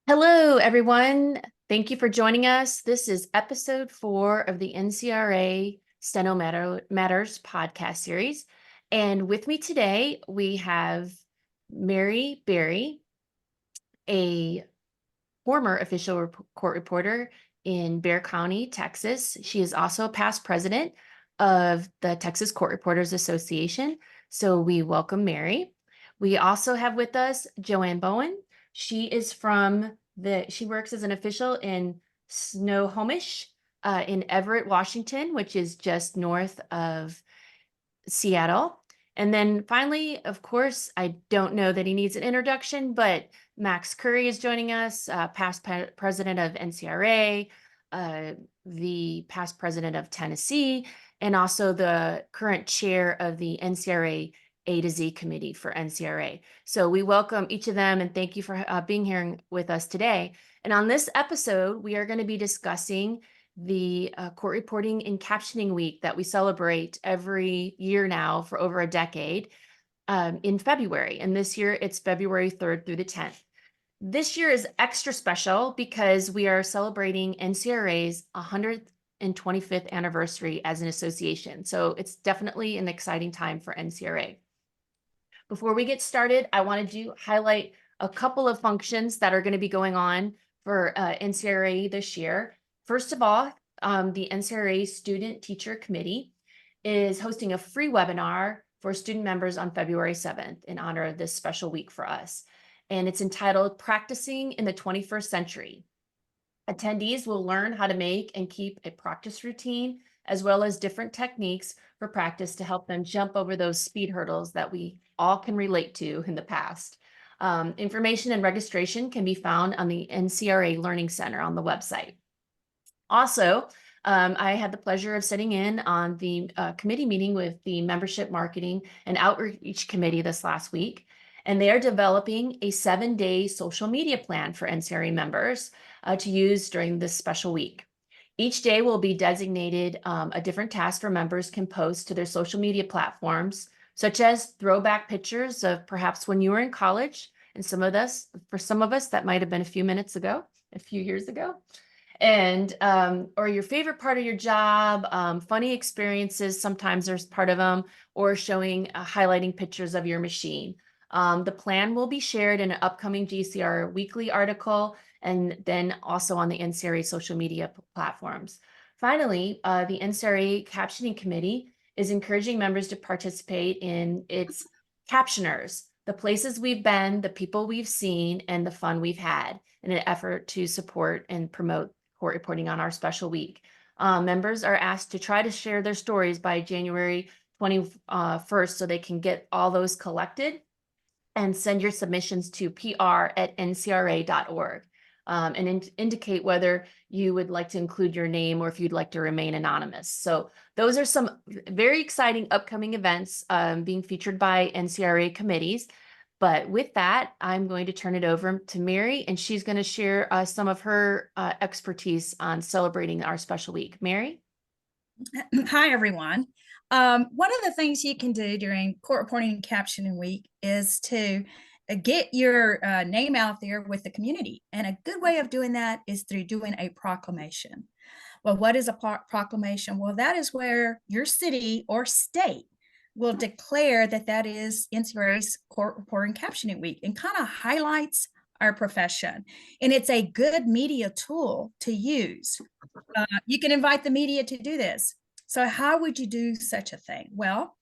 Hello, everyone. Thank you for joining us. This is episode 4 of the NCRA Steno Matters podcast series. And with me today, we have Mary Berry, a former official court reporter in Bexar County, Texas. She is also a past president of the Texas Court Reporters Association. So we welcome Mary. We also have with us JoAnn Bowen. She works as an official in Snohomish in Everett, Washington, which is just north of Seattle. And then finally, of course, I don't know that he needs an introduction, but Max Curry is joining us, past president of NCRA, the past president of Tennessee, and also the current chair of the NCRA A to Z committee for NCRA. So we welcome each of them and thank you for being here with us today. And on this episode, we are going to be discussing the Court Reporting and Captioning Week that we celebrate every year now for over a decade in February. And this year it's February 3rd through the 10th. This year is extra special because we are celebrating NCRA's 125th anniversary as an association. So it's definitely an exciting time for NCRA. Before we get started, I wanted to highlight a couple of functions that are going to be going on for NCRA this year. First of all, the NCRA Student Teacher Committee is hosting a free webinar for student members on February 7th in honor of this special week for us. And it's entitled Practicing in the 21st Century. Attendees will learn how to make and keep a practice routine, as well as different techniques for practice to help them jump over those speed hurdles that we all can relate to in the past. Information and registration can be found on the NCRA Learning Center on the website. Also, I had the pleasure of sitting in on the committee meeting with the Membership Marketing and Outreach Committee this last week, and they are developing a 7-day social media plan for NCRA members to use during this special week. Each day will be designated a different task for members can post to their social media platforms, such as throwback pictures of perhaps when you were in college, and for some of us, that might have been a few years ago. And or your favorite part of your job, funny experiences, sometimes there's part of them, or showing highlighting pictures of your machine. The plan will be shared in an upcoming GCR weekly article and then also on the NCRA social media platforms. Finally, the NCRA Captioning Committee is encouraging members to participate in its captioners, the places we've been, the people we've seen, and the fun we've had in an effort to support and promote court reporting on our special week. Members are asked to try to share their stories by January 21st so they can get all those collected and send your submissions to pr@ncra.org and indicate whether you would like to include your name or if you'd like to remain anonymous. So those are some very exciting upcoming events being featured by NCRA committees. But with that, I'm going to turn it over to Mary, and she's going to share some of her expertise on celebrating our special week. Mary? Hi, everyone. One of the things you can do during Court Reporting and Captioning Week is to get your name out there with the community. And a good way of doing that is through doing a proclamation. Well, what is a proclamation? Well, that is where your city or state will declare that that is NCRA's Court Reporting and Captioning Week and kind of highlights our profession. And it's a good media tool to use. You can invite the media to do this. So how would you do such a thing? Well,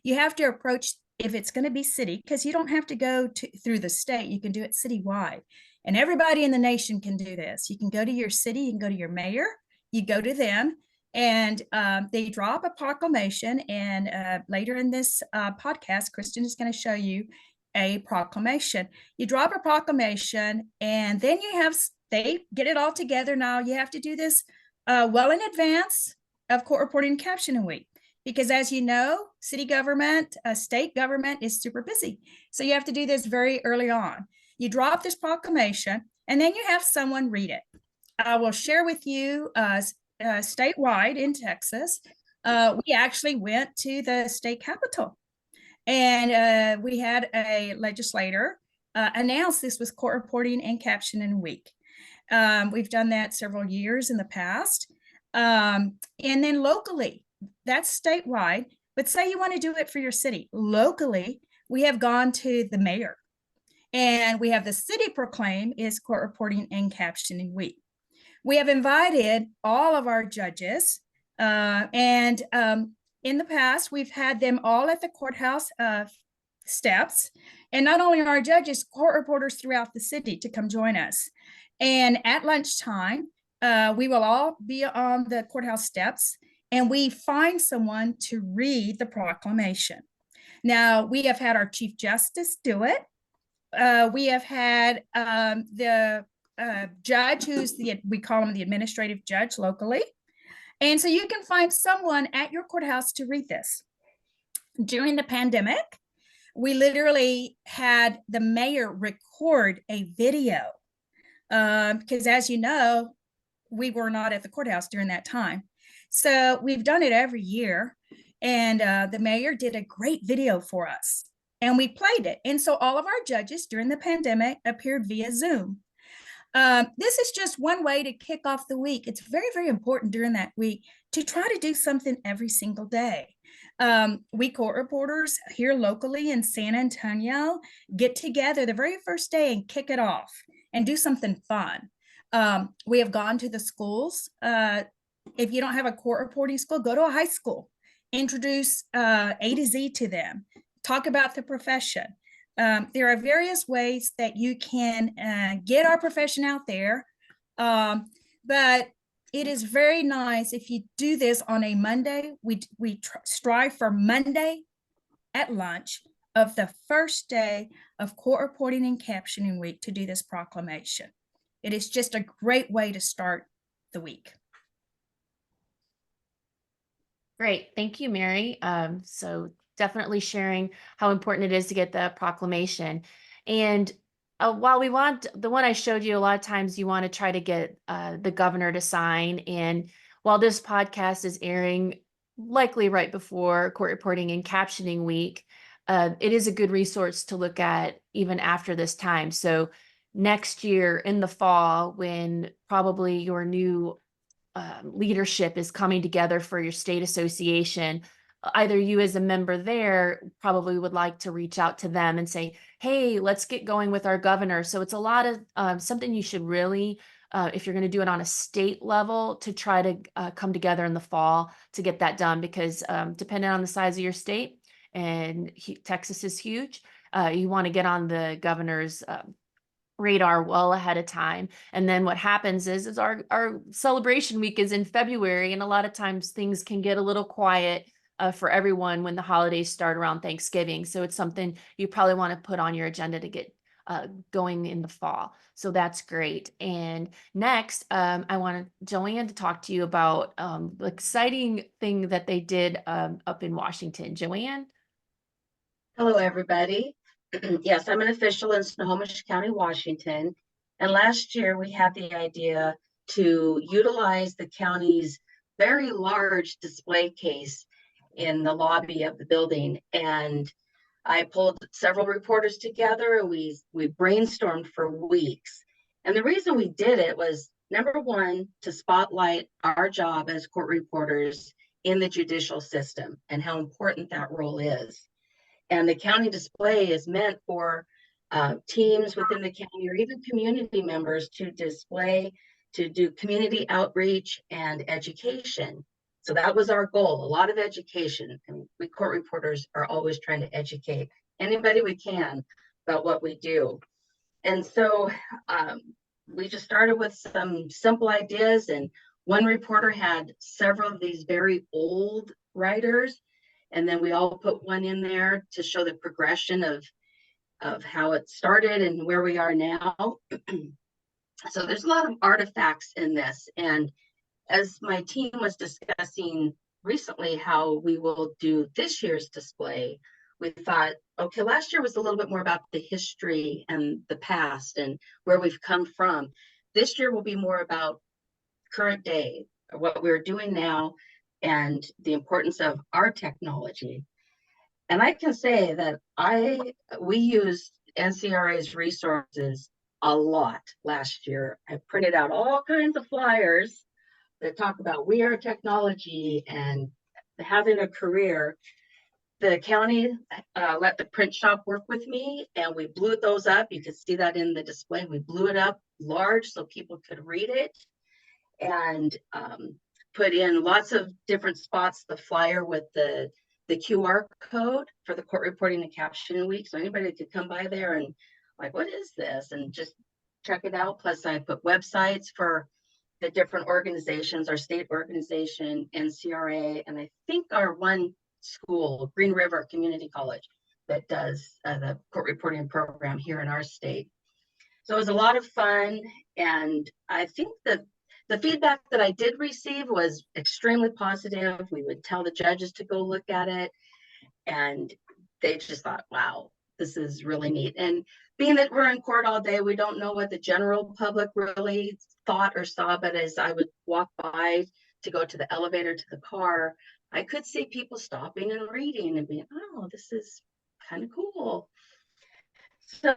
you have to approach, if it's going to be city, because you don't have to go through the state, you can do it citywide. And everybody in the nation can do this. You can go to your city, you can go to your mayor, you go to them, and they drop a proclamation. And later in this podcast, Kristin is going to show you a proclamation. You drop a proclamation, and then they get it all together. Now you have to do this well in advance of Court Reporting and Captioning Week, because as you know, city government, state government is super busy. So you have to do this very early on. You drop this proclamation, and then you have someone read it. I will share with you statewide in Texas, we actually went to the state capitol, and we had a legislator announced this was Court Reporting and Captioning Week. We've done that several years in the past. And then locally, that's statewide, but say you want to do it for your city. Locally, we have gone to the mayor, and we have the city proclaim is Court Reporting and Captioning Week. We have invited all of our judges, and in the past, we've had them all at the courthouse steps, and not only our judges, court reporters throughout the city to come join us. And at lunchtime, we will all be on the courthouse steps, and we find someone to read the proclamation. Now, we have had our Chief Justice do it. We have had the judge, we call him the administrative judge locally. And so you can find someone at your courthouse to read this. During the pandemic, we literally had the mayor record a video because, as you know, we were not at the courthouse during that time. So we've done it every year. And the mayor did a great video for us, and we played it. And so all of our judges during the pandemic appeared via Zoom. This is just one way to kick off the week. It's very, very important during that week to try to do something every single day. We court reporters here locally in San Antonio get together the very first day and kick it off and do something fun. We have gone to the schools. If you don't have a court reporting school, go to a high school. Introduce A to Z to them. Talk about the profession. There are various ways that you can get our profession out there, but it is very nice if you do this on a Monday. We strive for Monday at lunch of the first day of Court Reporting and Captioning Week to do this proclamation. It is just a great way to start the week. Great. Thank you, Mary. So definitely sharing how important it is to get the proclamation. And while we want the one I showed you, a lot of times you want to try to get the governor to sign. And while this podcast is airing likely right before Court Reporting and Captioning Week, it is a good resource to look at even after this time. So next year in the fall, when probably your new leadership is coming together for your state association, either you as a member there probably would like to reach out to them and say, hey, let's get going with our governor. So it's a lot of something you should really, if you're going to do it on a state level, to try to come together in the fall to get that done, because depending on the size of your state, and Texas is huge, you want to get on the governor's radar well ahead of time. And then what happens is our celebration week is in February, and a lot of times things can get a little quiet for everyone when the holidays start around Thanksgiving. So it's something you probably want to put on your agenda to get going in the fall. So that's great. And next, I want JoAnn to talk to you about the exciting thing that they did up in Washington. JoAnn? Hello, everybody. Yes, I'm an official in Snohomish County, Washington. And last year we had the idea to utilize the county's very large display case in the lobby of the building. And I pulled several reporters together, and we brainstormed for weeks. And the reason we did it was, number one, to spotlight our job as court reporters in the judicial system and how important that role is. And the county display is meant for teams within the county or even community members to display, to do community outreach and education. So that was our goal, a lot of education. And we court reporters are always trying to educate anybody we can about what we do. And so we just started with some simple ideas, and one reporter had several of these very old writers. And then we all put one in there to show the progression of how it started and where we are now. So there's a lot of artifacts in this. And as my team was discussing recently how we will do this year's display, we thought, okay, last year was a little bit more about the history and the past and where we've come from. This year will be more about current day, what we're doing now, and the importance of our technology. And I can say that we used NCRA's resources a lot last year. I printed out all kinds of flyers that talk about we are technology and having a career. The county let the print shop work with me, and we blew those up. You can see that in the display. We blew it up large so people could read it, and put in lots of different spots the flyer with the QR code for the Court Reporting and Captioning Week. So anybody could come by there and like, what is this? And just check it out. Plus I put websites for the different organizations, our state organization, NCRA, and I think our one school, Green River Community College, that does the court reporting program here in our state. So it was a lot of fun. And I think that the feedback that I did receive was extremely positive. We would tell the judges to go look at it, and they just thought, wow, this is really neat. And being that we're in court all day, we don't know what the general public really thought or saw, but as I would walk by to go to the elevator to the car, I could see people stopping and reading and being, oh, this is kind of cool. So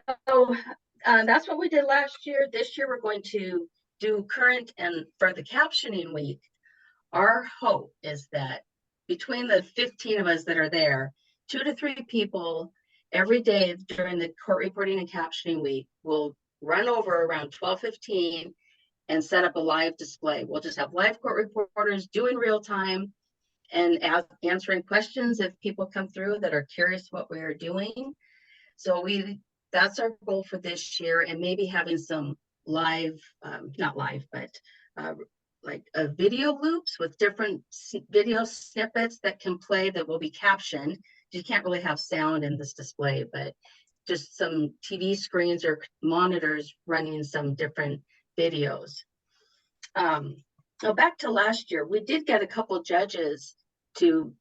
that's what we did last year. This year we're going to do current, and for the captioning week, our hope is that between the 15 of us that are there, 2 to 3 people every day during the court reporting and captioning week will run over around 12:15 and set up a live display. We'll just have live court reporters doing real time and answering questions if people come through that are curious what we are doing. So that's our goal for this year, and maybe having some live, not live, but like video loops with different video snippets that can play that will be captioned. You can't really have sound in this display, but just some TV screens or monitors running some different videos. So back to last year, we did get a couple judges to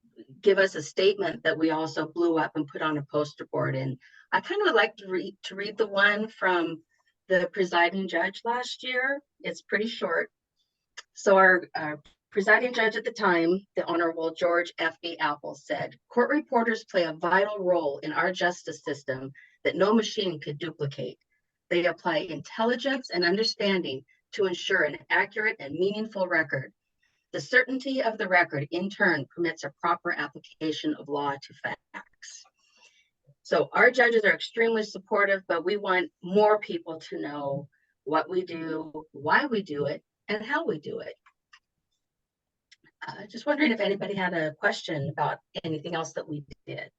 give us a statement that we also blew up and put on a poster board. And I kind of would like to read the one from the presiding judge last year. It's pretty short. So our presiding judge at the time, the Honorable George F.B. Apple, said, "Court reporters play a vital role in our justice system that no machine could duplicate. They apply intelligence and understanding to ensure an accurate and meaningful record. The certainty of the record, in turn, permits a proper application of law to facts." So our judges are extremely supportive, but we want more people to know what we do, why we do it, and how we do it. Just wondering if anybody had a question about anything else that we did.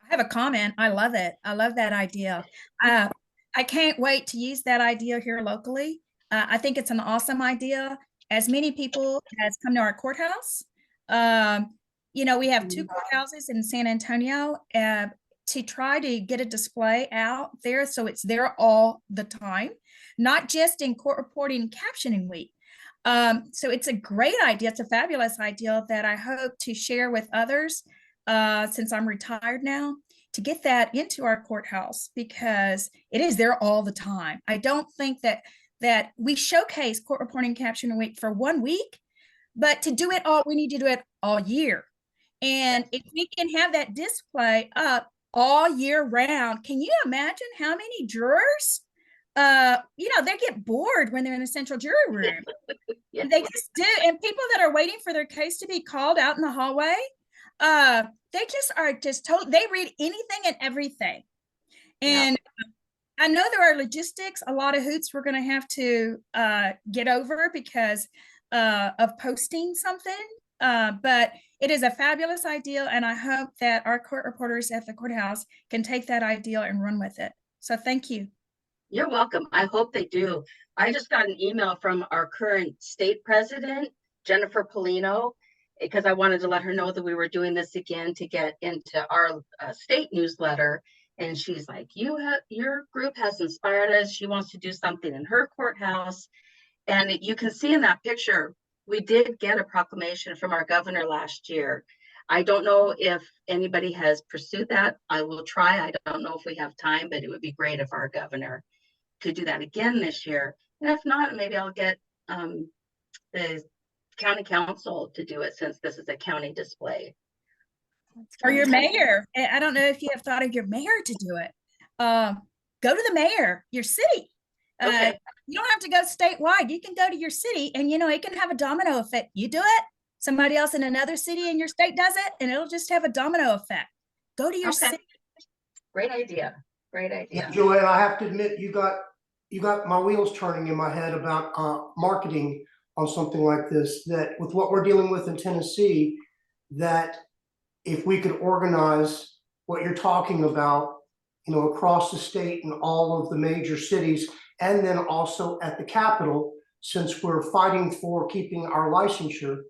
I have a comment. I love it. I love that idea. I can't wait to use that idea here locally. I think it's an awesome idea. As many people as come to our courthouse, we have 2 courthouses in San Antonio, to try to get a display out there so it's there all the time, not just in court reporting and captioning week. So it's a great idea. It's a fabulous idea that I hope to share with others since I'm retired now, to get that into our courthouse, because it is there all the time. I don't think that we showcase court reporting and captioning week for 1 week, but to do it all, we need to do it all year. And if we can have that display up all year round, can you imagine how many jurors, they get bored when they're in the central jury room. Yeah. They just do. And people that are waiting for their case to be called out in the hallway, they just are just told, they read anything and everything. And I know there are logistics, a lot of hoops we're going to have to get over because of posting something. But it is a fabulous idea, and I hope that our court reporters at the courthouse can take that idea and run with it. So thank you. You're welcome. I hope they do. I just got an email from our current state president, Jennifer Polino, because I wanted to let her know that we were doing this again to get into our state newsletter. And she's like, your group has inspired us. She wants to do something in her courthouse. And you can see in that picture, we did get a proclamation from our governor last year. I don't know if anybody has pursued that. I will try. I don't know if we have time, but it would be great if our governor could do that again this year. And if not, maybe I'll get the county council to do it, since this is a county display. That's Or your great. mayor. I don't know if you have thought of your mayor to do it. Go to the mayor, your city. Okay. You don't have to go statewide. You can go to your city and, it can have a domino effect. You do it, somebody else in another city in your state does it, and it'll just have a domino effect. Go to your Okay. city. Great idea. Great Yeah, idea. JoAnn, I have to admit, you got my wheels turning in my head about marketing on something like this, that with what we're dealing with in Tennessee, that if we could organize what you're talking about, across the state and all of the major cities, and then also at the Capitol, since we're fighting for keeping our licensure,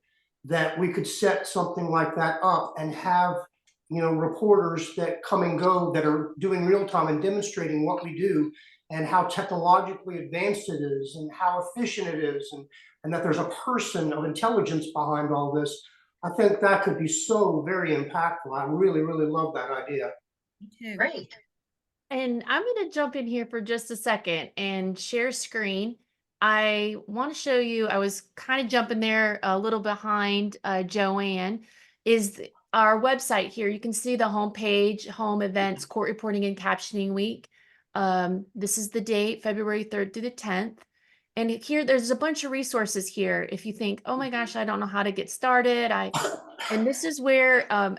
that we could set something like that up and have reporters that come and go that are doing real time and demonstrating what we do and how technologically advanced it is and how efficient it is, and that there's a person of intelligence behind all this. I think that could be so very impactful. I really, really love that idea. Me too. Great. And I'm going to jump in here for just a second and share screen. I want to show you, I was kind of jumping there a little behind JoAnn, is our website here. You can see the homepage, home events, court reporting and captioning week. This is the date, February 3rd through the 10th. And here, there's a bunch of resources here. If you think, oh my gosh, I don't know how to get started. And this is where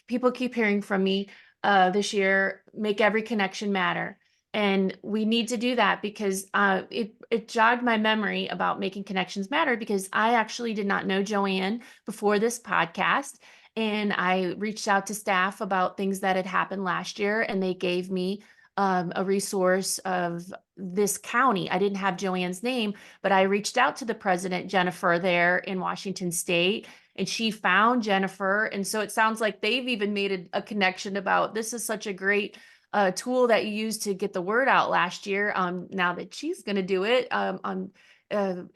people keep hearing from me this year, make every connection matter. And we need to do that because it jogged my memory about making connections matter, because I actually did not know JoAnn before this podcast. And I reached out to staff about things that had happened last year, and they gave me a resource of this county. I didn't have JoAnn's name, but I reached out to the president, Jennifer, there in Washington State, and she found Jennifer. And so it sounds like they've even made a connection about this is such a great tool that you used to get the word out last year. Now that she's going to do it on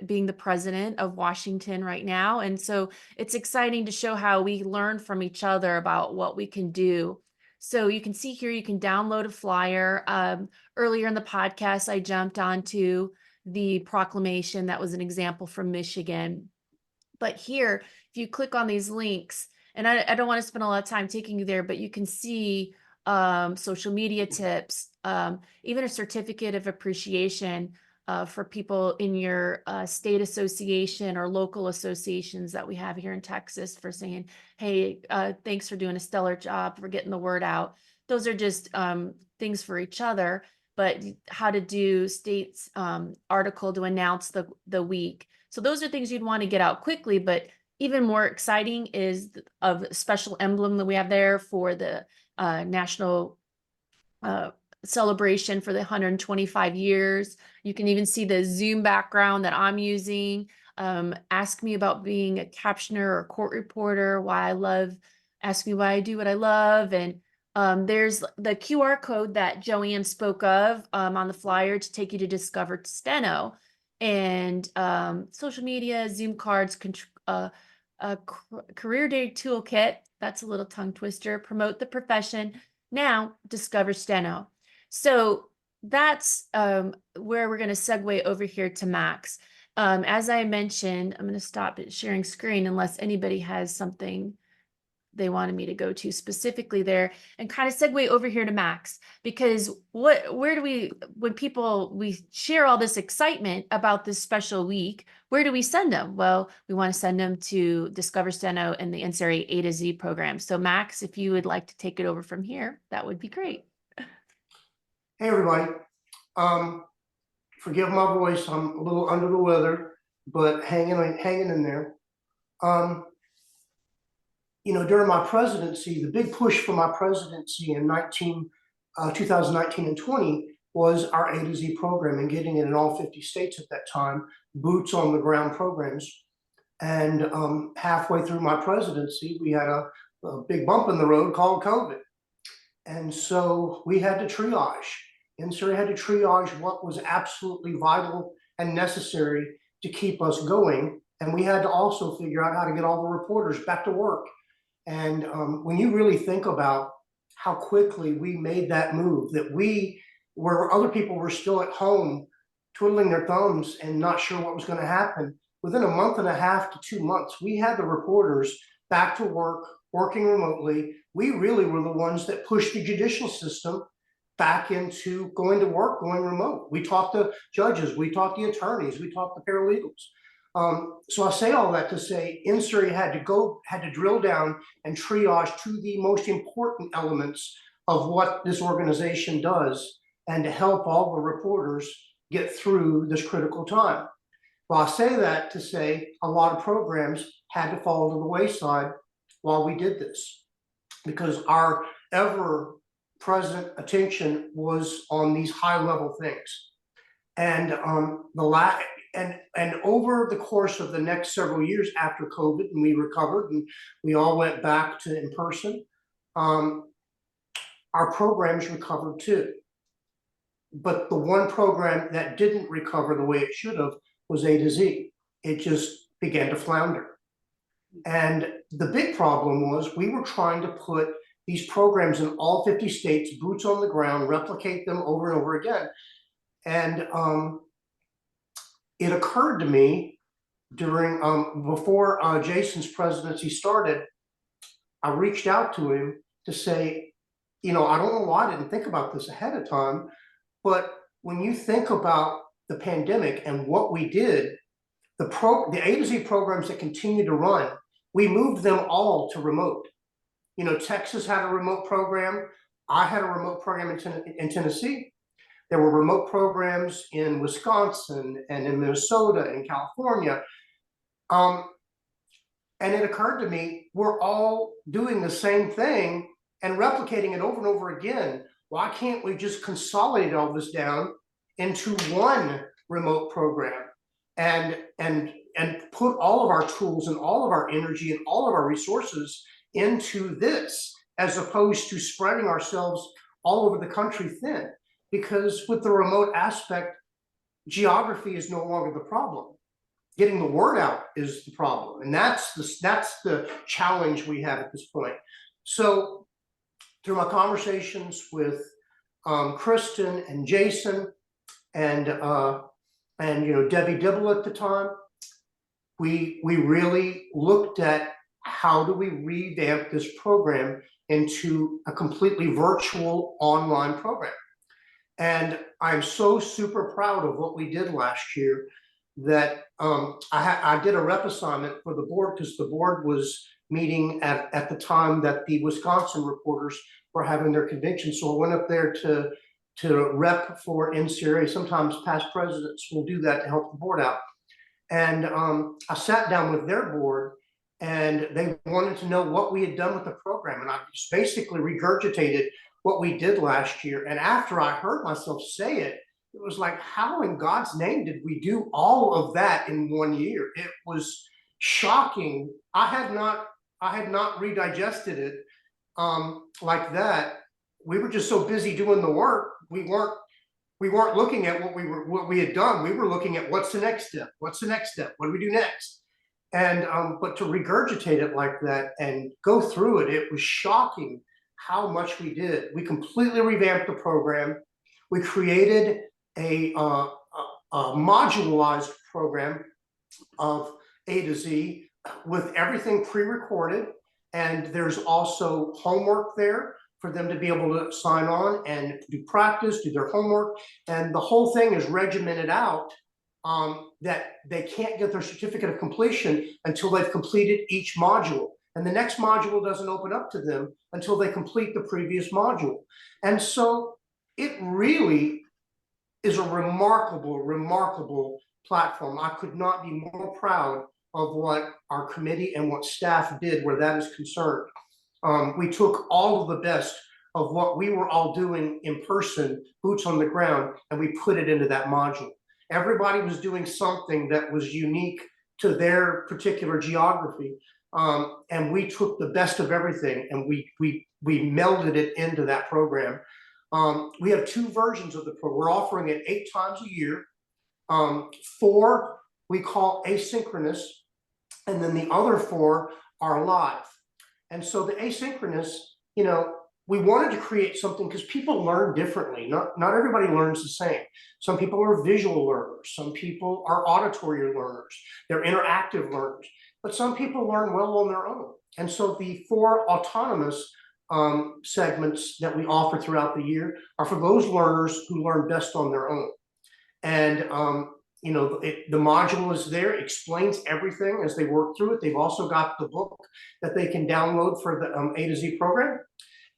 being the president of Washington right now. And so it's exciting to show how we learn from each other about what we can do. So you can see here, you can download a flyer. Earlier in the podcast, I jumped onto the proclamation that was an example from Michigan. But here, if you click on these links, and I don't want to spend a lot of time taking you there, but you can see social media tips, even a certificate of appreciation for people in your state association or local associations that we have here in Texas for saying, hey, thanks for doing a stellar job for getting the word out. Those are just things for each other, but how to do state's article to announce the week. So those are things you'd want to get out quickly, but even more exciting is a special emblem that we have there for the national celebration for the 125 years. You can even see the Zoom background that I'm using. Ask me about being a captioner or court reporter, ask me why I do what I love. And there's the QR code that JoAnn spoke of on the flyer to take you to Discover Steno. And social media, Zoom cards, career day toolkit. That's a little tongue twister. Promote the profession. Now Discover Steno. So that's where we're going to segue over here to Max. As I mentioned, I'm going to stop sharing screen unless anybody has something they wanted me to go to specifically there, and kind of segue over here to Max, because where do we share all this excitement about this special week, where do we send them? Well, we want to send them to Discover Steno and the NCRA A to Z program. So Max, if you would like to take it over from here, that would be great. Hey, everybody. Forgive my voice. I'm a little under the weather, but hanging in there. During my presidency, the big push for my presidency in 2019 and 20 was our A to Z program and getting it in all 50 states at that time, boots on the ground programs. And halfway through my presidency, we had a big bump in the road called COVID. And so we had to triage. NCRA had to triage what was absolutely vital and necessary to keep us going. And we had to also figure out how to get all the reporters back to work. And when you really think about how quickly we made that move, that where other people were still at home twiddling their thumbs and not sure what was going to happen, within a month and a half to 2 months, we had the reporters back to work, working remotely, we really were the ones that pushed the judicial system back into going to work, going remote. We taught the judges, we taught the attorneys, we taught the paralegals. So I say all that to say NCRA had to drill down and triage to the most important elements of what this organization does and to help all the reporters get through this critical time. Well, I say that to say a lot of programs had to fall to the wayside while we did this, because our ever-present attention was on these high-level things. And and over the course of the next several years after COVID, and we recovered and we all went back to in person, our programs recovered too. But the one program that didn't recover the way it should have was A to Z. It just began to flounder. And the big problem was we were trying to put these programs in all 50 states, boots on the ground, replicate them over and over again. And it occurred to me during, before Jason's presidency started, I reached out to him to say, you know, I don't know why I didn't think about this ahead of time, but when you think about the pandemic and what we did, the A to Z programs that continue to run, we moved them all to remote. You know, Texas had a remote program. I had a remote program in Tennessee. There were remote programs in Wisconsin and in Minnesota and California. And it occurred to me, we're all doing the same thing and replicating it over and over again. Why can't we just consolidate all this down into one remote program and put all of our tools and all of our energy and all of our resources into this, as opposed to spreading ourselves all over the country thin? Because with the remote aspect, geography is no longer the problem. Getting the word out is the problem. And that's the challenge we have at this point. So through my conversations with Kristin and Jason and you know, Debbie Dibble at the time, we really looked at how do we revamp this program into a completely virtual online program. And I'm so super proud of what we did last year that I did a rep assignment for the board, because the board was meeting at the time that the Wisconsin reporters were having their convention. So I went up there to rep for NCRA. Sometimes past presidents will do that to help the board out. And I sat down with their board and they wanted to know what we had done with the program. And I just basically regurgitated what we did last year. And after I heard myself say it, it was like, how in God's name did we do all of that in 1 year? It was shocking. I had not redigested it like that. We were just so busy doing the work. We weren't looking at what we had done. We were looking at what's the next step? What's the next step? What do we do next? And but to regurgitate it like that and go through it, it was shocking how much we did. We completely revamped the program. We created a modularized program of A to Z with everything pre-recorded. And there's also homework there for them to be able to sign on and do practice, do their homework. And the whole thing is regimented out that they can't get their certificate of completion until they've completed each module. And the next module doesn't open up to them until they complete the previous module. And so it really is a remarkable platform. I could not be more proud of what our committee and what staff did where that is concerned. We took all of the best of what we were all doing in person, boots on the ground, and we put it into that module. Everybody was doing something that was unique to their particular geography. And we took the best of everything and we melded it into that program. We have two versions of the program. We're offering it 8 times a year. 4 we call asynchronous, and then the other 4 are live. And so the asynchronous, you know, we wanted to create something because people learn differently. Not everybody learns the same. Some people are visual learners. Some people are auditory learners. They're interactive learners. But some people learn well on their own. And so the 4 autonomous segments that we offer throughout the year are for those learners who learn best on their own. And you know, the module is there, explains everything as they work through it. They've also got the book that they can download for the A to Z program.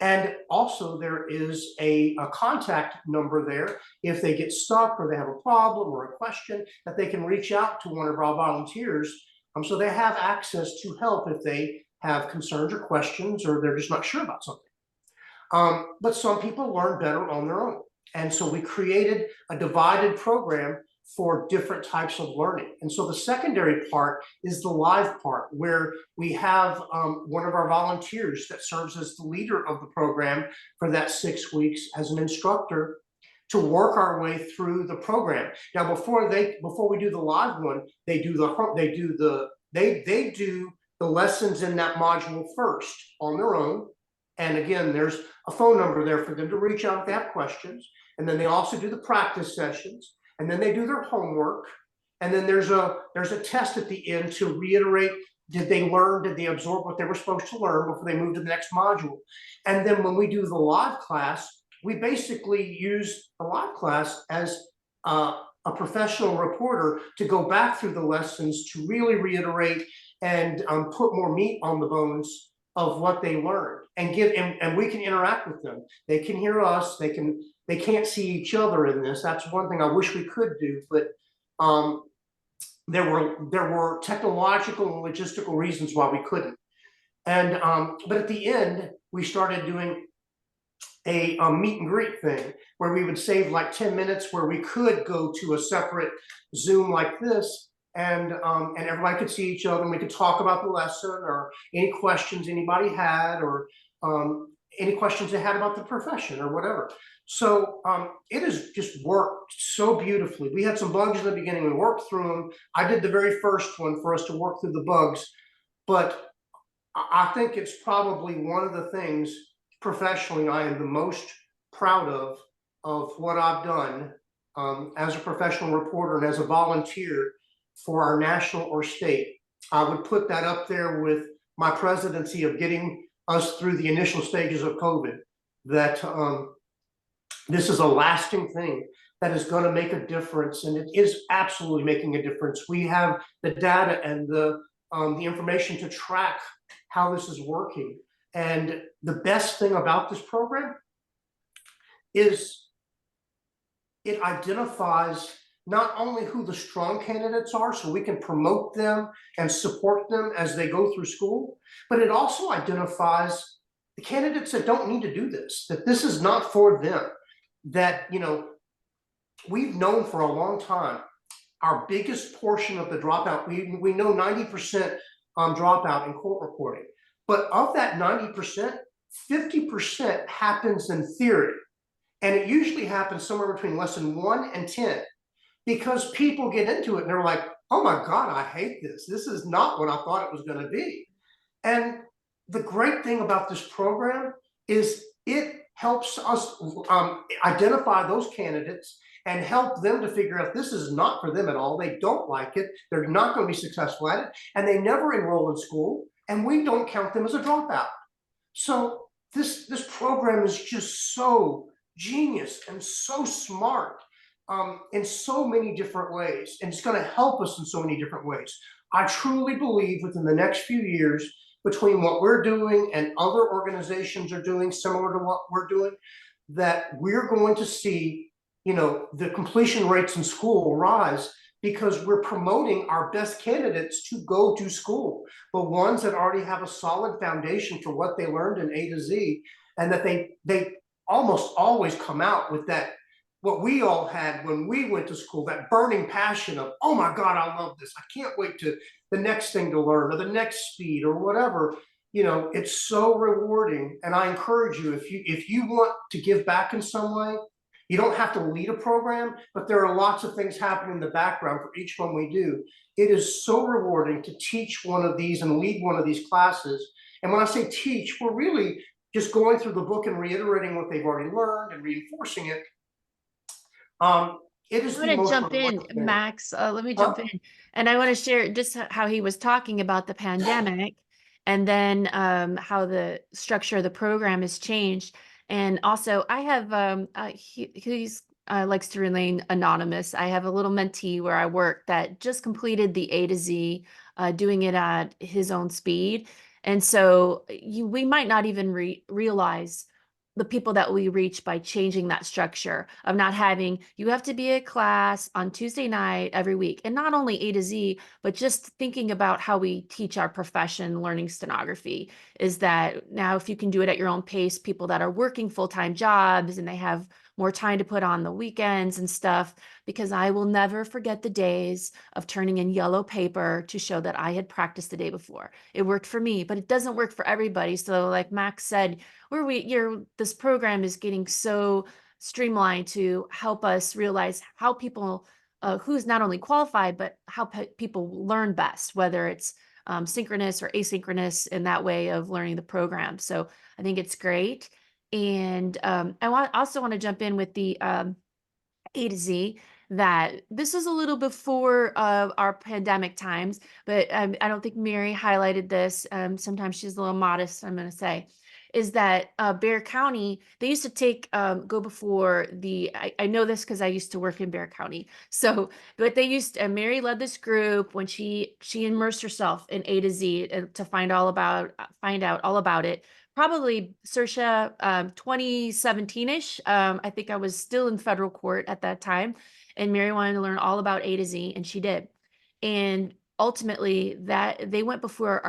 And also there is a contact number there if they get stuck or they have a problem or a question, that they can reach out to one of our volunteers. So they have access to help if they have concerns or questions, or they're just not sure about something. But some people learn better on their own. And so we created a divided program for different types of learning. And so the secondary part is the live part, where we have one of our volunteers that serves as the leader of the program for that 6 weeks as an instructor to work our way through the program. Now, before we do the live one, they do the lessons in that module first on their own. And again, there's a phone number there for them to reach out if they have questions. And then they also do the practice sessions, and then they do their homework. And then there's a test at the end to reiterate, did they learn, did they absorb what they were supposed to learn before they move to the next module? And then when we do the live class, we basically use the live class as a professional reporter to go back through the lessons to really reiterate and put more meat on the bones of what they learned, and and we can interact with them. They can hear us. They can't see each other in this. That's one thing I wish we could do, but there were technological and logistical reasons why we couldn't. And but at the end, we started doing a meet and greet thing where we would save like 10 minutes where we could go to a separate Zoom like this, and everybody could see each other, and we could talk about the lesson or any questions anybody had, or any questions they had about the profession or whatever. So it has just worked so beautifully. We had some bugs in the beginning, we worked through them. I did the very first one for us to work through the bugs, but I think it's probably one of the things professionally I am the most proud of what I've done as a professional reporter and as a volunteer for our national or state. I would put that up there with my presidency of getting us through the initial stages of COVID, that this is a lasting thing that is going to make a difference, and it is absolutely making a difference. We have the data and the information to track how this is working. And the best thing about this program is it identifies not only who the strong candidates are, so we can promote them and support them as they go through school, but it also identifies the candidates that don't need to do this, that this is not for them. That, you know, we've known for a long time, our biggest portion of the dropout, we know 90% dropout in court reporting, but of that 90%, 50% happens in theory. And it usually happens somewhere between lesson 1 and 10, because people get into it and they're like, oh my God, I hate this. This is not what I thought it was going to be. And the great thing about this program is it helps us identify those candidates and help them to figure out this is not for them at all. They don't like it. They're not going to be successful at it. And they never enroll in school. And we don't count them as a dropout. So this program is just so genius and so smart in so many different ways. And it's going to help us in so many different ways. I truly believe within the next few years, between what we're doing and other organizations are doing similar to what we're doing, that we're going to see, you know, the completion rates in school rise, because we're promoting our best candidates to go to school, the ones that already have a solid foundation for what they learned in A to Z, and that they almost always come out with that, what we all had when we went to school, that burning passion of, oh my God, I love this. I can't wait to the next thing to learn, or the next speed, or whatever. You know, it's so rewarding. And I encourage you, if you want to give back in some way, you don't have to lead a program, but there are lots of things happening in the background for each one we do. It is so rewarding to teach one of these and lead one of these classes. And when I say teach, we're really just going through the book and reiterating what they've already learned and reinforcing it. It is I'm going to jump in, Max. Let me jump in. And I want to share just how he was talking about the pandemic and then how the structure of the program has changed. And also, I have he's likes to remain anonymous. I have a little mentee where I work that just completed the A to Z, doing it at his own speed. And so we might not even realize the people that we reach by changing that structure of not having, you have to be at class on Tuesday night every week. And not only A to Z, but just thinking about how we teach our profession, learning stenography, is that now if you can do it at your own pace, people that are working full-time jobs and they have more time to put on the weekends and stuff, because I will never forget the days of turning in yellow paper to show that I had practiced the day before. It worked for me, but it doesn't work for everybody. So like Max said, this program is getting so streamlined to help us realize how people, who's not only qualified, but how people learn best, whether it's synchronous or asynchronous in that way of learning the program. So I think it's great. And I also want to jump in with the A to Z, that this is a little before our pandemic times, but I don't think Mary highlighted this. Sometimes she's a little modest, I'm going to say, is that Bear County, they used to take, go before I know this because I used to work in Bear County. So, but they used, Mary led this group when she immersed herself in A to Z to find out all about it. Probably Saoirse 2017-ish. I think I was still in federal court at that time, and Mary wanted to learn all about A to Z, and she did. And ultimately, that they went before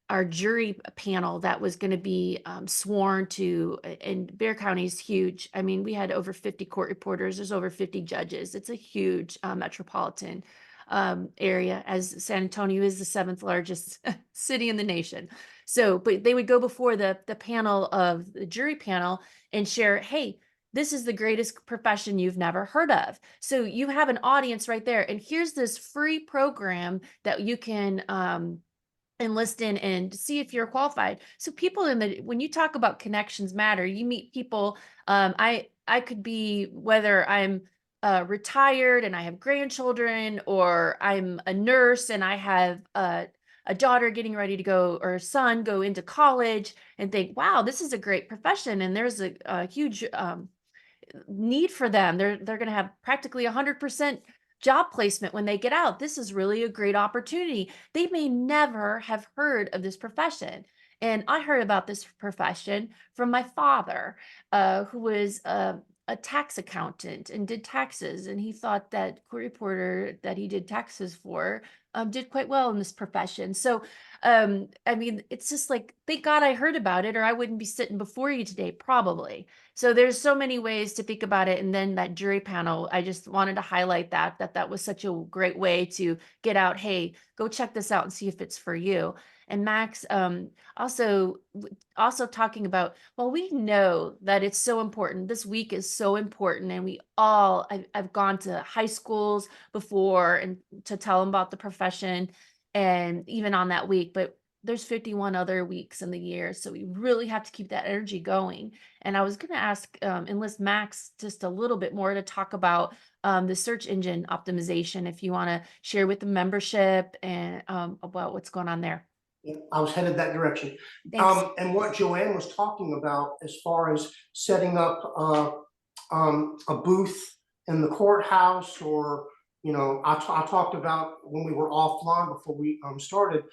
our jury panel that was going to be sworn to, and Bear County is huge. I mean, we had over 50 court reporters. There's over 50 judges. It's a huge metropolitan area, as San Antonio is the 7th largest city in the nation. So, but they would go before the panel of the jury panel and share, hey, this is the greatest profession you've never heard of. So you have an audience right there. And here's this free program that you can enlist in and see if you're qualified. So people when you talk about connections matter, you meet people. I could be, whether I'm retired and I have grandchildren, or I'm a nurse and I have a daughter getting ready to go, or a son go into college, and think, wow, this is a great profession. And there's a huge need for them. They're going to have practically 100% job placement when they get out. This is really a great opportunity. They may never have heard of this profession. And I heard about this profession from my father, who was a tax accountant and did taxes. And he thought that court reporter that he did taxes for did quite well in this profession. So, I mean, it's just like, thank God I heard about it, or I wouldn't be sitting before you today, probably. So there's so many ways to think about it. And then that jury panel, I just wanted to highlight that was such a great way to get out, hey, go check this out and see if it's for you. And Max, also talking about, well, we know that it's so important. This week is so important. And I've gone to high schools before and to tell them about the profession, and even on that week, but there's 51 other weeks in the year. So we really have to keep that energy going. And I was going to enlist Max just a little bit more to talk about the search engine optimization, if you want to share with the membership and about what's going on there. Yeah, I was headed that direction. Thanks. And what JoAnn was talking about as far as setting up a booth in the courthouse, or, you know, I talked about when we were offline before we started,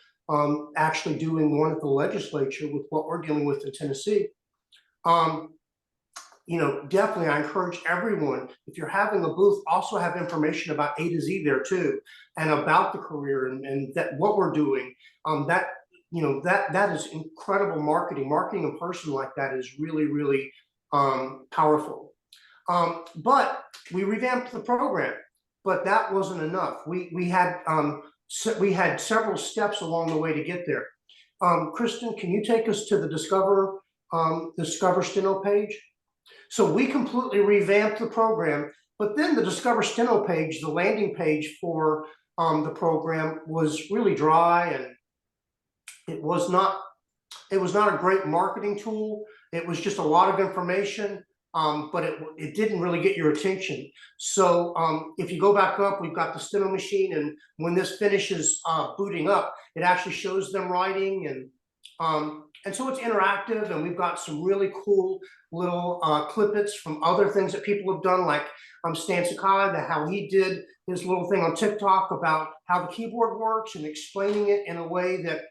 actually doing one at the legislature with what we're dealing with in Tennessee. You know, definitely I encourage everyone, if you're having a booth, also have information about A to Z there too, and about the career and that what we're doing. That, you know, that is incredible marketing. Marketing a person like that is really, really powerful. But we revamped the program, but that wasn't enough. We had several steps along the way to get there. Kristin, can you take us to the Discover Steno page? So we completely revamped the program, but then the Discover Steno page, the landing page for the program, was really dry, and it was not a great marketing tool. It was just a lot of information. but it didn't really get your attention. So if you go back up, we've got the Steno machine, and when this finishes booting up, it actually shows them writing, and so it's interactive, and we've got some really cool little clippets from other things that people have done, like Stan Sakai, how he did his little thing on TikTok about how the keyboard works and explaining it in a way that,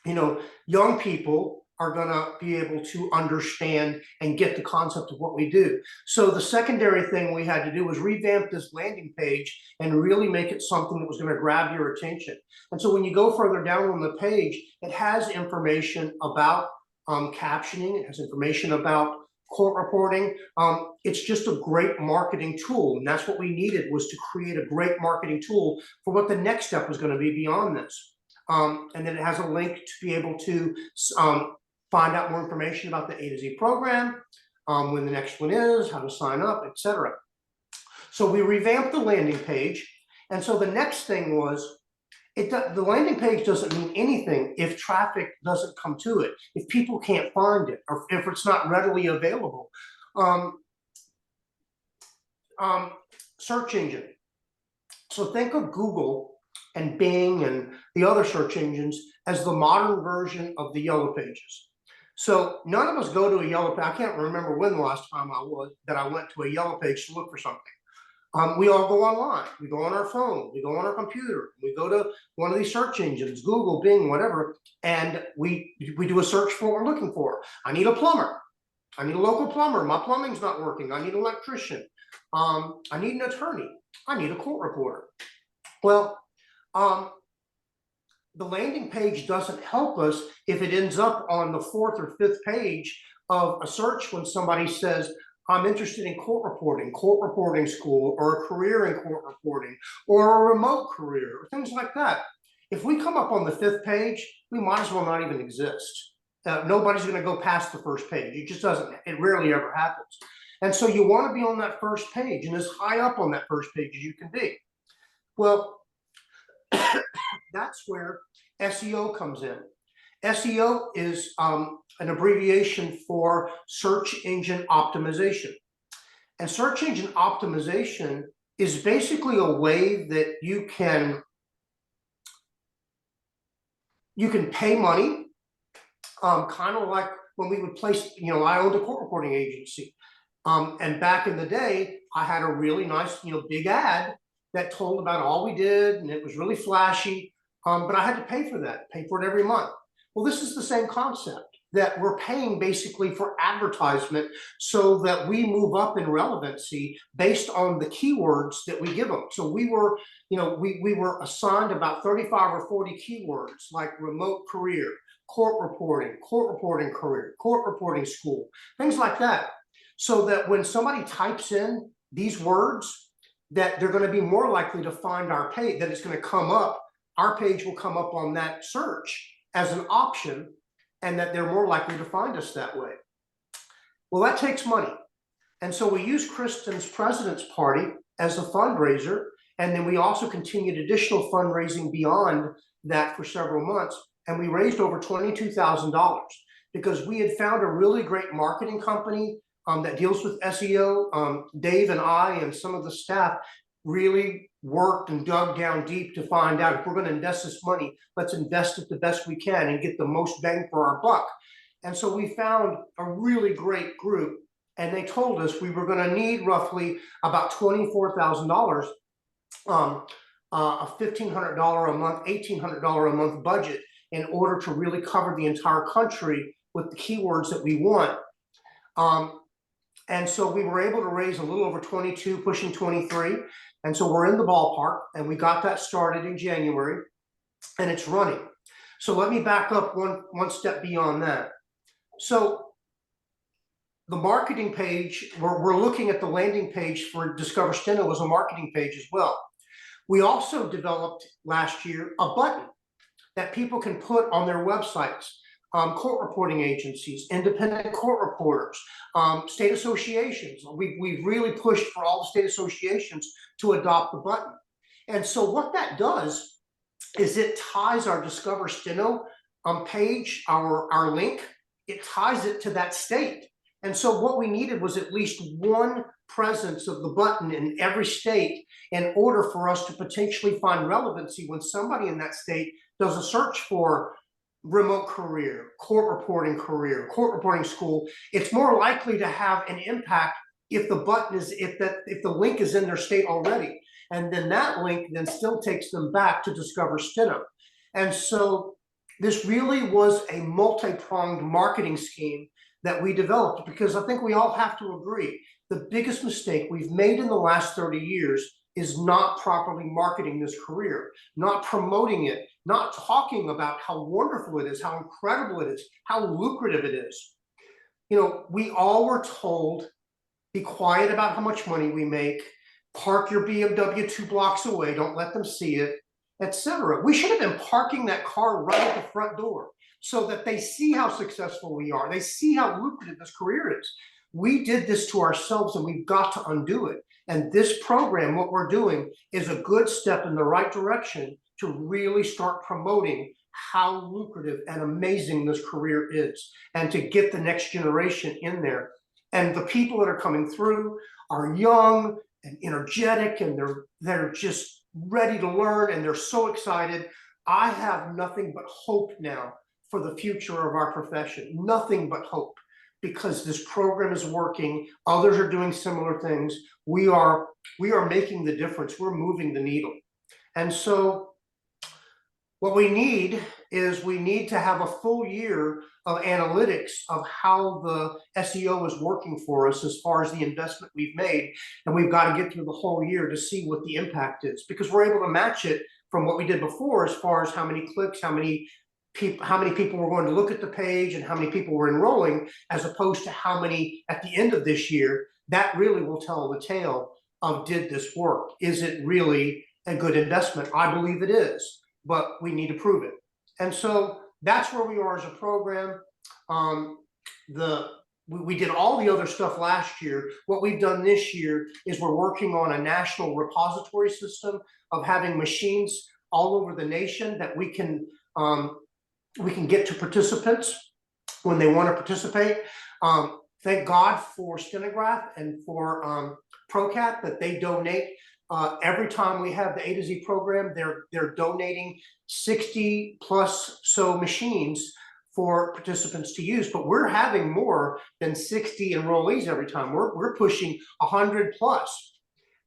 you know, young people are going to be able to understand and get the concept of what we do. So the secondary thing we had to do was revamp this landing page and really make it something that was going to grab your attention. And so when you go further down on the page, it has information about captioning, it has information about court reporting. It's just a great marketing tool, and that's what we needed, was to create a great marketing tool for what the next step was going to be beyond this. And then it has a link to be able to find out more information about the A to Z program, when the next one is, how to sign up, etc. So we revamped the landing page, and so the next thing was, the landing page doesn't mean anything if traffic doesn't come to it, if people can't find it, or if it's not readily available. Search engine. So think of Google and Bing and the other search engines as the modern version of the Yellow Pages. So none of us go to a Yellow Page. I can't remember when the last time I went to a Yellow Page to look for something. We all go online, we go on our phone, we go on our computer, we go to one of these search engines, Google, Bing, whatever, and we do a search for what we're looking for. I need a plumber. I need a local plumber. My plumbing's not working. I need an electrician. I need an attorney. I need a court reporter. Well, the landing page doesn't help us if it ends up on the 4th or 5th page of a search when somebody says, I'm interested in court reporting school, or a career in court reporting, or a remote career, or things like that. If we come up on the 5th page, we might as well not even exist. Nobody's going to go past the 1st page. It just doesn't, it rarely ever happens. And so you want to be on that 1st page and as high up on that 1st page as you can be. Well, that's where SEO comes in. SEO is an abbreviation for search engine optimization. And search engine optimization is basically a way that you can pay money, kind of like when we would place, you know, I owned a court reporting agency. And back in the day, I had a really nice, you know, big ad that told about all we did, and it was really flashy, but I had to pay for that, pay for it every month. Well, this is the same concept, that we're paying basically for advertisement so that we move up in relevancy based on the keywords that we give them. So we were, you know, we were assigned about 35 or 40 keywords, like remote career, court reporting career, court reporting school, things like that. So that when somebody types in these words, that they're going to be more likely to find our page, that it's going to come up, our page will come up on that search as an option, and that they're more likely to find us that way. Well, that takes money. And so we use Kristin's President's Party as a fundraiser, and then we also continued additional fundraising beyond that for several months, and we raised over $22,000 because we had found a really great marketing company that deals with SEO. Dave and I and some of the staff really worked and dug down deep to find out, if we're going to invest this money, let's invest it the best we can and get the most bang for our buck. And so we found a really great group, and they told us we were going to need roughly about $24,000, a $1,500 a month, $1,800 a month budget in order to really cover the entire country with the keywords that we want. And so we were able to raise a little over 22, pushing 23. And so we're in the ballpark, and we got that started in January, and it's running. So let me back up one step beyond that. So the marketing page, we're looking at the landing page for Discover Steno as a marketing page as well. We also developed last year a button that people can put on their websites. Court reporting agencies, independent court reporters, state associations. We've really pushed for all the state associations to adopt the button. And so what that does is it ties our Discover Steno page, our link, it ties it to that state. And so what we needed was at least one presence of the button in every state in order for us to potentially find relevancy when somebody in that state does a search for remote career, court reporting school. It's more likely to have an impact if the button is, if the link is in their state already. And then that link then still takes them back to discover Steno. And so this really was a multi-pronged marketing scheme that we developed, because I think we all have to agree the biggest mistake we've made in the last 30 years is not properly marketing this career, not promoting it, not talking about how wonderful it is, how incredible it is, how lucrative it is. You know, we all were told, be quiet about how much money we make, park your BMW 2 blocks away, don't let them see it, etc. We should have been parking that car right at the front door so that they see how successful we are. They see how lucrative this career is. We did this to ourselves, and we've got to undo it. And this program, what we're doing, is a good step in the right direction to really start promoting how lucrative and amazing this career is, and to get the next generation in there. And the people that are coming through are young and energetic, and they're just ready to learn, and they're so excited. I have nothing but hope now for the future of our profession, nothing but hope, because this program is working. Others are doing similar things. We are making the difference. We're moving the needle. And so what we need is we need to have a full year of analytics of how the SEO is working for us as far as the investment we've made. And we've got to get through the whole year to see what the impact is, because we're able to match it from what we did before as far as how many clicks, how many people were going to look at the page, and how many people were enrolling, as opposed to how many at the end of this year. That really will tell the tale of, did this work? Is it really a good investment? I believe it is, but we need to prove it. And so that's where we are as a program. We did all the other stuff last year. What we've done this year is we're working on a national repository system of having machines all over the nation that we can get to participants when they want to participate. Thank God for Stenograph and for ProCat that they donate. Every time we have the A to Z program, they're donating 60 plus so machines for participants to use, but we're having more than 60 enrollees every time. We're pushing 100 plus.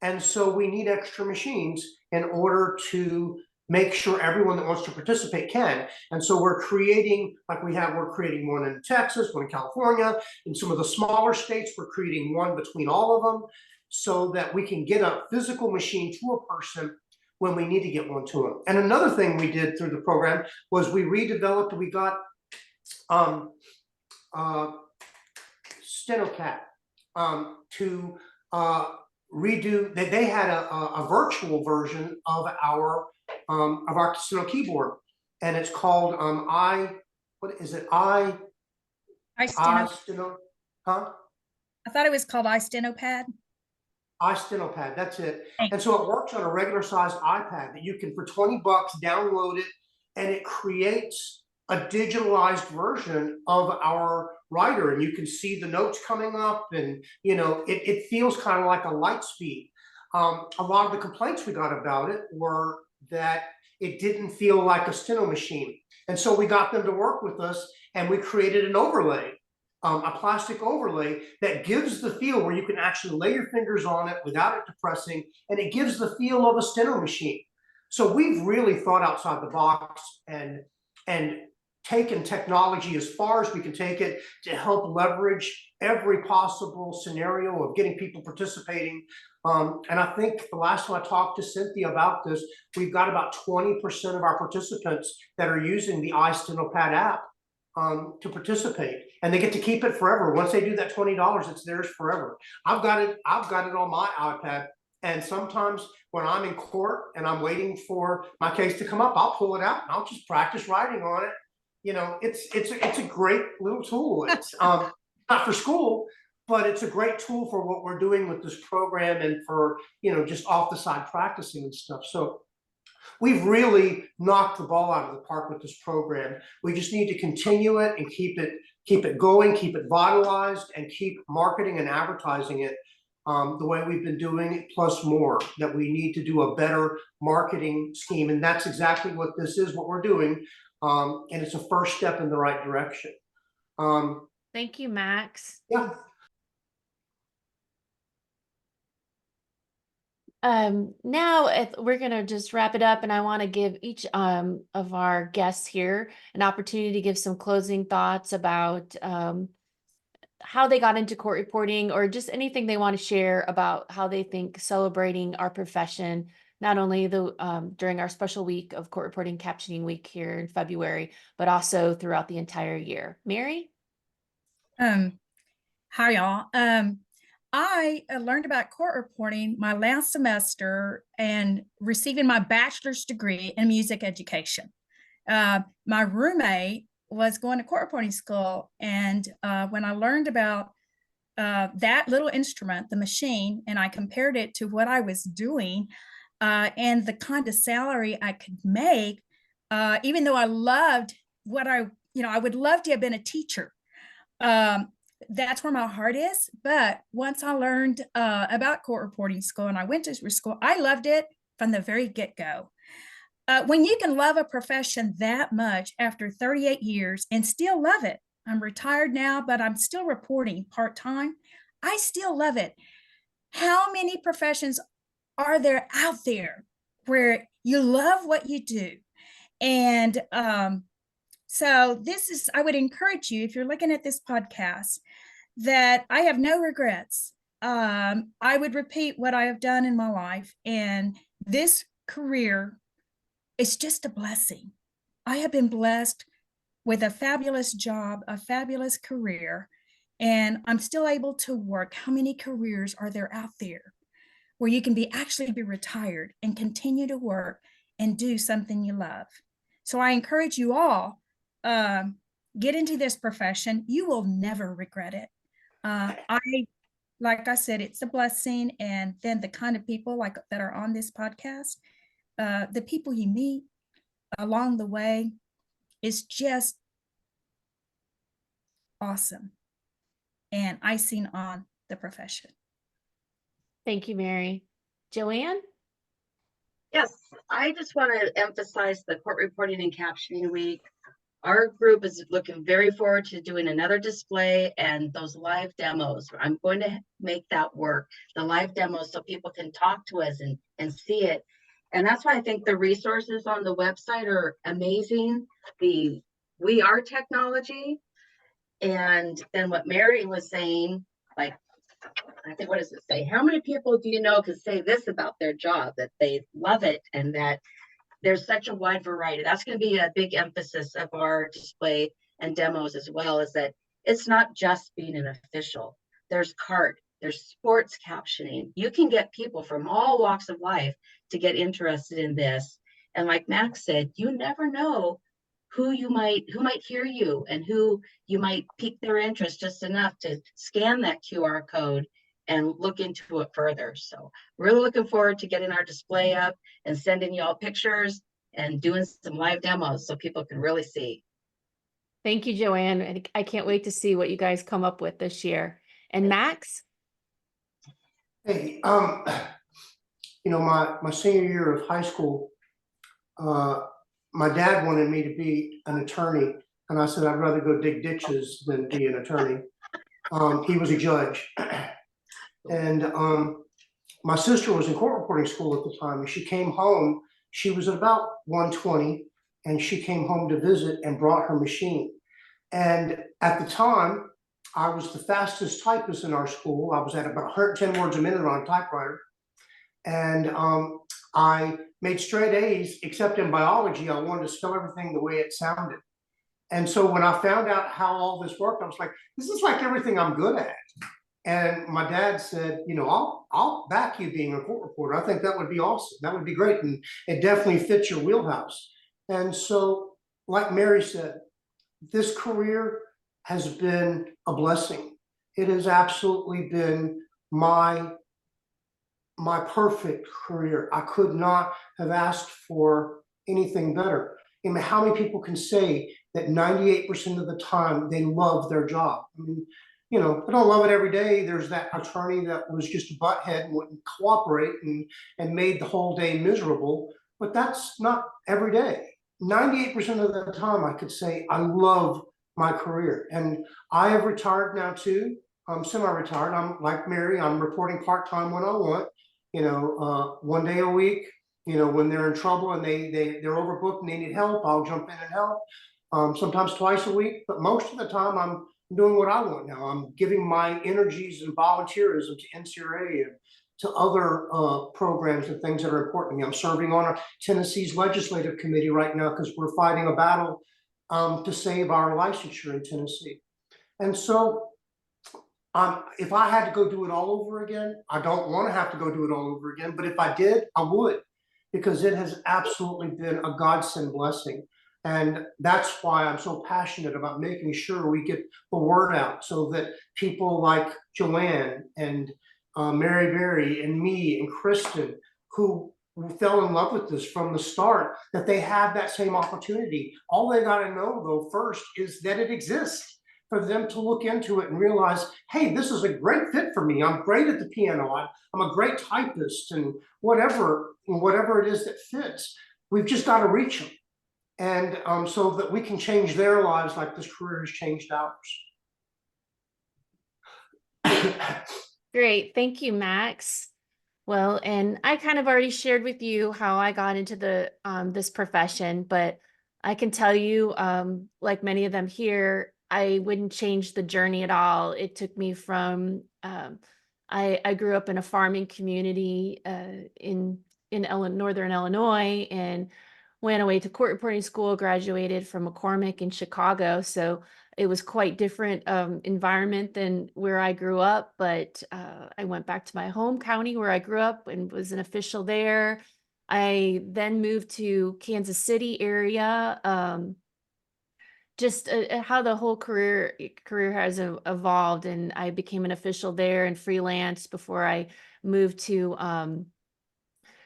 And so we need extra machines in order to make sure everyone that wants to participate can. And so we're creating, we're creating one in Texas, one in California, in some of the smaller states, we're creating one between all of them, so that we can get a physical machine to a person when we need to get one to them. And another thing we did through the program was we redeveloped, we got StenoCat to redo, they had a virtual version of our Steno keyboard, and it's called iSteno. iSteno, huh? I thought it was called iStenopad. iStenopad, that's it. And so it works on a regular sized iPad that you can, for 20 bucks, download it, and it creates a digitalized version of our writer, and you can see the notes coming up, and you know, it feels kind of like a light speed. A lot of the complaints we got about it were that it didn't feel like a Steno machine. And so we got them to work with us, and we created an overlay, a plastic overlay that gives the feel where you can actually lay your fingers on it without it depressing, and it gives the feel of a Steno machine. So we've really thought outside the box and taken technology as far as we can take it to help leverage every possible scenario of getting people participating. And I think the last time I talked to Cynthia about this, we've got about 20% of our participants that are using the iStenopad app to participate, and they get to keep it forever. Once they do that $20, it's theirs forever. I've got it on my iPad, and sometimes when I'm in court and I'm waiting for my case to come up, I'll pull it out and I'll just practice writing on it. You know, it's a great little tool. It's not for school, but it's a great tool for what we're doing with this program, and for, you know, just off the side practicing and stuff. So we've really knocked the ball out of the park with this program. We just need to continue it and keep it keep it going, keep it vitalized, and keep marketing and advertising it the way we've been doing it, plus more, that we need to do a better marketing scheme. And that's exactly what this is, what we're doing. And it's a first step in the right direction. Thank you, Max. Yeah. Now we're going to just wrap it up, and I want to give each of our guests here an opportunity to give some closing thoughts about how they got into court reporting, or just anything they want to share about how they think celebrating our profession, not only during our special week of Court Reporting Captioning Week here in February, but also throughout the entire year. Mary? Hi, y'all. I learned about court reporting my last semester and receiving my bachelor's degree in music education. My roommate was going to court reporting school, and when I learned about that little instrument, the machine, and I compared it to what I was doing and the kind of salary I could make, even though I loved what I would love to have been a teacher. That's where my heart is. But once I learned about court reporting school and I went to school, I loved it from the very get-go. When you can love a profession that much after 38 years and still love it, I'm retired now, but I'm still reporting part-time. I still love it. How many professions are there out there where you love what you do? And so I would encourage you, if you're looking at this podcast, that I have no regrets. I would repeat what I have done in my life, and this career is just a blessing. I have been blessed with a fabulous job, a fabulous career, and I'm still able to work. How many careers are there out there where you can actually be retired and continue to work and do something you love? So I encourage you all, get into this profession. You will never regret it. Like I said, it's a blessing. And then the kind of people that are on this podcast, the people you meet along the way is just awesome and icing on the profession. Thank you, Mary. JoAnn? Yes, I just want to emphasize the Court Reporting and Captioning Week. Our group is looking very forward to doing another display and those live demos. I'm going to make that work, the live demos, so people can talk to us and see it. And that's why I think the resources on the website are amazing. We are technology. And then what Mary was saying, like, I think, what does it say? How many people do you know can say this about their job, that they love it and that there's such a wide variety? That's going to be a big emphasis of our display and demos as well, is that it's not just being an official. There's CART, there's sports captioning. You can get people from all walks of life to get interested in this. And like Max said, you never know who might hear you and who you might pique their interest just enough to scan that QR code and look into it further. So really looking forward to getting our display up and sending you all pictures and doing some live demos so people can really see. Thank you, JoAnn. I can't wait to see what you guys come up with this year. And Max? Hey, my senior year of high school, my dad wanted me to be an attorney, and I said I'd rather go dig ditches than be an attorney. He was a judge, and my sister was in court reporting school at the time, and she came home. She was about 120, and she came home to visit and brought her machine. And at the time, I was the fastest typist in our school. I was at about 110 words a minute on a typewriter. And I made straight A's, except in biology. I wanted to spell everything the way it sounded. And so when I found out how all this worked, I was like, this is like everything I'm good at. And my dad said, I'll back you being a court reporter. I think that would be awesome. That would be great. And it definitely fits your wheelhouse. And so, like Mary said, this career has been a blessing. It has absolutely been my perfect career. I could not have asked for anything better. How many people can say that 98% of the time they love their job. I mean, you know, I don't love it every day. There's that attorney that was just a butthead and wouldn't cooperate and made the whole day miserable, but that's not every day. 98% of the time I could say I love my career. And I have retired now too. I'm semi-retired. I'm like Mary, I'm reporting part-time when I want, you know, 1 day a week. You know, when they're in trouble and they're overbooked and they need help, I'll jump in and help. Sometimes twice a week, but most of the time I'm doing what I want now. I'm giving my energies and volunteerism to NCRA and to other programs and things that are important to me. I'm serving on Tennessee's legislative committee right now because we're fighting a battle to save our licensure in Tennessee. And so if I had to go do it all over again, I don't want to have to go do it all over again, but if I did, I would, because it has absolutely been a godsend blessing. And that's why I'm so passionate about making sure we get the word out so that people like JoAnn and Mary Berry and me and Kristin, who fell in love with this from the start, that they have that same opportunity. All they got to know, though, first is that it exists, for them to look into it and realize, hey, this is a great fit for me. I'm great at the piano. I'm a great typist, and whatever it is that fits. We've just got to reach them. And so that we can change their lives like this career has changed ours. Great. Thank you, Max. Well, and I kind of already shared with you how I got into the this profession, but I can tell you, like many of them here, I wouldn't change the journey at all. It took me from I grew up in a farming community in northern Illinois, and went away to court reporting school, graduated from McCormick in Chicago. So it was quite different environment than where I grew up, but I went back to my home county where I grew up and was an official there. I then moved to Kansas City area. Just how the whole career has evolved, and I became an official there and freelance before I moved to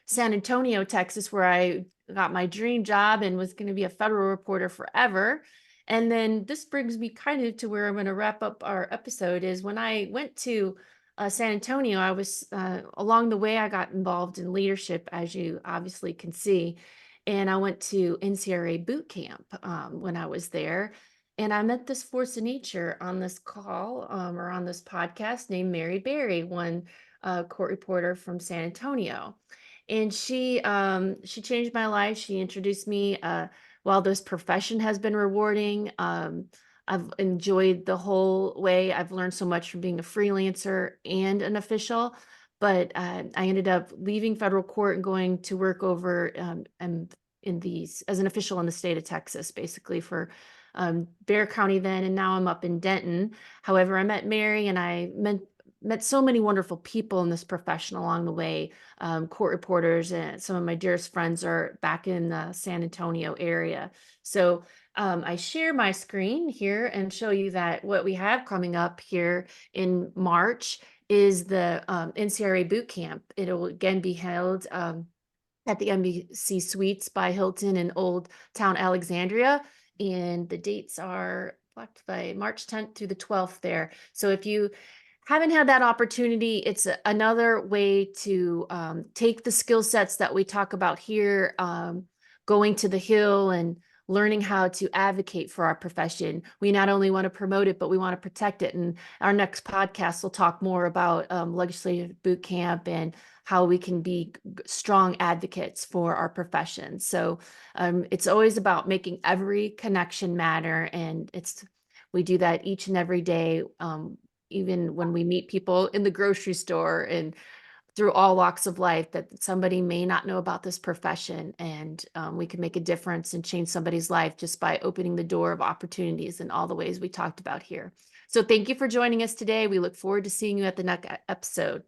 San Antonio, Texas, where I got my dream job and was going to be a federal reporter forever. And then this brings me kind of to where I'm going to wrap up our episode. Is when I went to San Antonio, I was along the way, I got involved in leadership, as you obviously can see. And I went to NCRA boot camp when I was there. And I met this force of nature on this call or on this podcast named Mary Berry, one court reporter from San Antonio. And she changed my life. She introduced me. While this profession has been rewarding, I've enjoyed the whole way. I've learned so much from being a freelancer and an official. But I ended up leaving federal court and going to work over as an official in the state of Texas, basically for Bexar County then, and now I'm up in Denton. However, I met Mary, and I met so many wonderful people in this profession along the way. Court reporters, and some of my dearest friends are back in the San Antonio area. So I share my screen here and show you that what we have coming up here in March is the NCRA boot camp. It'll again be held at the Embassy Suites by Hilton in Old Town Alexandria. And the dates are blocked by March 10th through the 12th there. So if you haven't had that opportunity, it's another way to take the skill sets that we talk about here, going to the Hill and learning how to advocate for our profession. We not only want to promote it, but we want to protect it. And our next podcast will talk more about legislative boot camp and how we can be strong advocates for our profession. So it's always about making every connection matter. And we do that each and every day, even when we meet people in the grocery store and through all walks of life, that somebody may not know about this profession, and we can make a difference and change somebody's life just by opening the door of opportunities in all the ways we talked about here. So thank you for joining us today. We look forward to seeing you at the next episode.